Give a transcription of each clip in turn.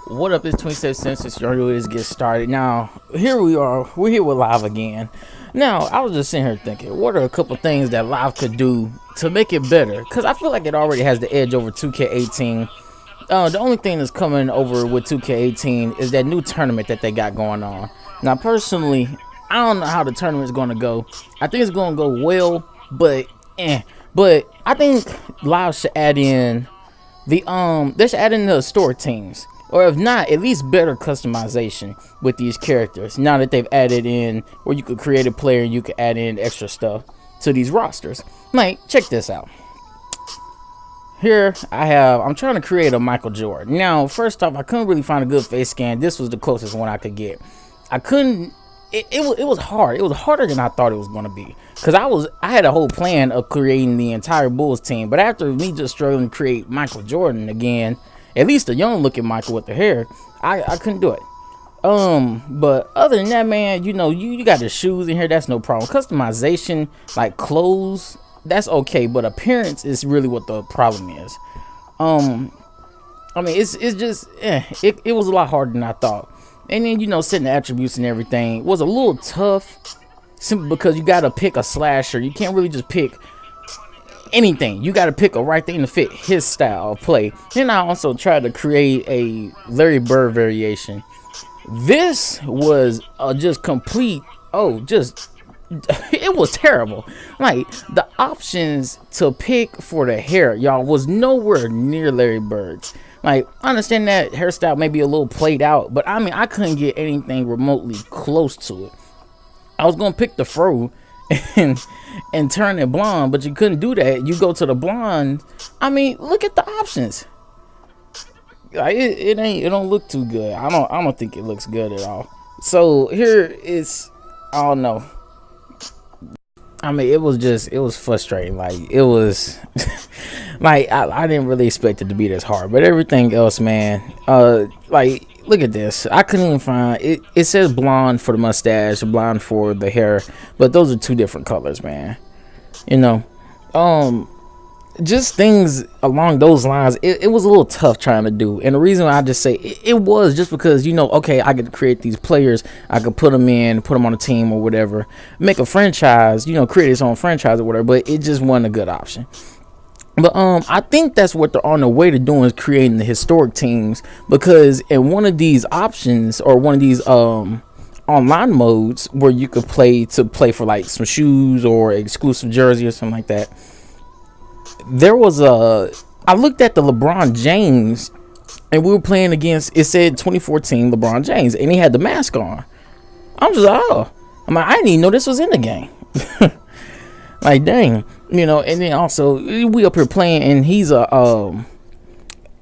What up, it's 27 Census. You already know this get started. Now, here we are. We're here with Live again. Now, I was just sitting here thinking, what are a couple things that Live could do to make it better? Because I feel like it already has the edge over 2K18. The only thing that's coming over with 2K18 is that new tournament that they got going on. Now, personally, I don't know how the tournament's going to go. I think it's going to go well, but But I think Live should add in they should add in the historic teams, or if not, at least better customization with these characters. Now that they've added in where you could create a player and you could add in extra stuff to these rosters. Like, check this out. Here I'm trying to create a Michael Jordan. Now, first off, I couldn't really find a good face scan. This was the closest one I could get. I couldn't. It was hard. It was harder than I thought it was going to be, because I had a whole plan of creating the entire Bulls team, but after me just struggling to create Michael Jordan again, at least a young looking Michael with the hair, I couldn't do it. But other than that, man, you got the shoes in here, that's no problem. Customization, like clothes, that's okay, but appearance is really what the problem is. I mean, it's just it was a lot harder than I thought. And then, setting the attributes and everything was a little tough, simply because you got to pick a slasher. You can't really just pick anything. You got to pick a right thing to fit his style of play. Then I also tried to create a Larry Bird variation. This was just complete, it was terrible. Like, the options to pick for the hair, y'all, was nowhere near Larry Bird's. Like, I understand that hairstyle may be a little played out, but I mean, I couldn't get anything remotely close to it. I was gonna pick the fro and turn it blonde, but you couldn't do that. You go to the blonde. I mean, look at the options. Like, it don't look too good. I don't think it looks good at all. So here is, I don't know. I mean, it was frustrating. Like, it was like, I didn't really expect it to be this hard, but everything else, man, like, look at this. I couldn't even find it. It says blonde for the mustache, blonde for the hair, but those are two different colors, man. Just things along those lines. It was a little tough trying to do, and the reason I just say it was just because, okay, I could create these players, I could put them on a team or whatever, make a franchise, create its own franchise or whatever, but it just wasn't a good option. But I think that's what they're on the way to doing, is creating the historic teams, because in one of these options, or one of these online modes where you could play for like some shoes or exclusive jersey or something like that, I looked at the LeBron James, and we were playing against, it said 2014 LeBron James, and he had the mask on. I'm just like, I didn't even know this was in the game. Like, dang, and then also we up here playing, and he's I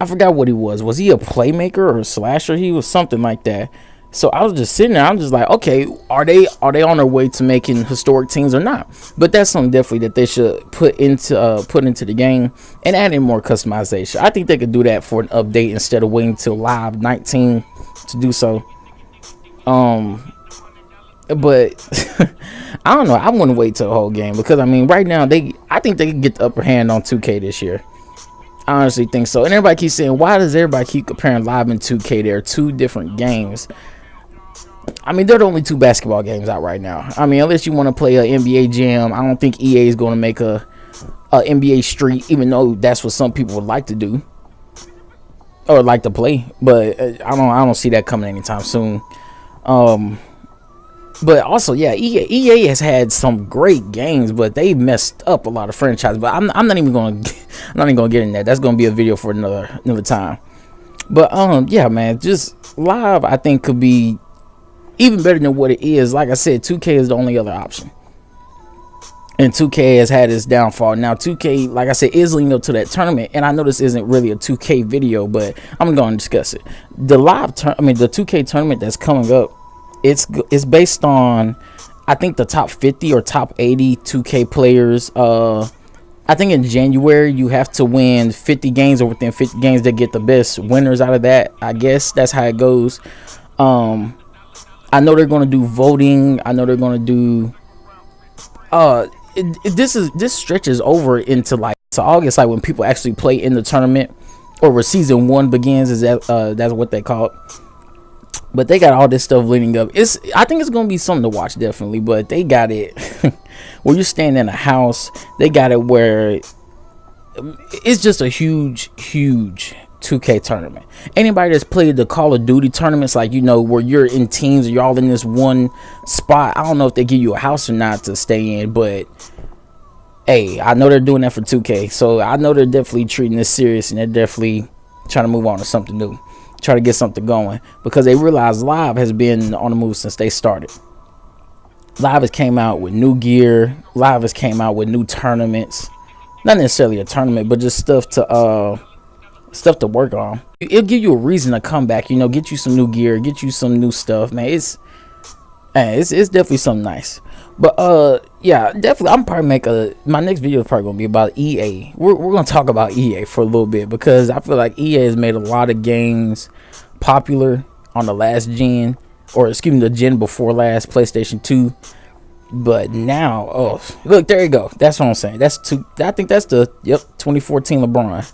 forgot what he was. Was he a playmaker or a slasher? He was something like that. So I was just sitting there. I'm just like, okay, are they on their way to making historic teams or not? But that's something definitely that they should put into the game and add in more customization. I think they could do that for an update instead of waiting till Live 19 to do so. But I don't know. I wouldn't wait till the whole game, because I mean, right now I think they can get the upper hand on 2K this year. I honestly think so. And everybody keeps saying, why does everybody keep comparing Live and 2K? They're two different games. I mean, they're the only two basketball games out right now. I mean, unless you want to play an NBA Jam, I don't think EA is going to make a NBA Street, even though that's what some people would like to do or like to play. But I don't see that coming anytime soon. But also, yeah, EA has had some great games, but they messed up a lot of franchises. But I'm not even going to get in that. That's going to be a video for another time. But yeah, man, just Live, I think, could be even better than what it is. Like I said, 2K is the only other option, and 2K has had its downfall. Now 2K, like I said, is leading up to that tournament, and I know this isn't really a 2K video, but I'm going to discuss it. The the 2K tournament that's coming up, it's based on, I think, the top 50 or top 80 2K players. I think in January you have to win 50 games, or within 50 games they get the best winners out of that. I guess that's how it goes. I know they're going to do voting. I know they're going to do this stretches over into like to August, like when people actually play in the tournament. or where season 1 begins. Is that that's what they call it. But they got all this stuff leading up. I think it's gonna be something to watch, definitely. But they got it where you're staying in a house. They got it where it's just a huge 2K tournament. Anybody that's played the Call of Duty tournaments, like, you know, where you're in teams and you're all in this one spot. I don't know if they give you a house or not to stay in, but hey, I know they're doing that for 2K, so I know they're definitely treating this serious, and they're definitely trying to move on to something new, try to get something going, because they realize Live has been on the move since they started. Live has came out with new gear. Live has came out with new tournaments, not necessarily a tournament, but just stuff to work on. It'll give you a reason to come back, you know, get you some new gear, get you some new stuff, man. It's definitely something nice. But yeah, definitely I'm probably my next video is probably gonna be about EA. We're gonna talk about EA for a little bit, because I feel like EA has made a lot of games popular on the last gen, or excuse me, the gen before last, PlayStation 2. But now, oh look, there you go. That's what I'm saying. I think that's the 2014 LeBron.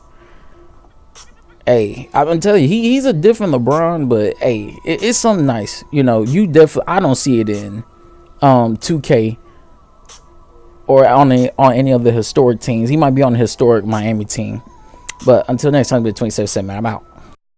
Hey, I'm gonna tell you, he's a different LeBron, but hey, it's something nice. You know, I don't see it in 2K or on any of the historic teams. He might be on the historic Miami team. But until next time, be 27-7, man. I'm out.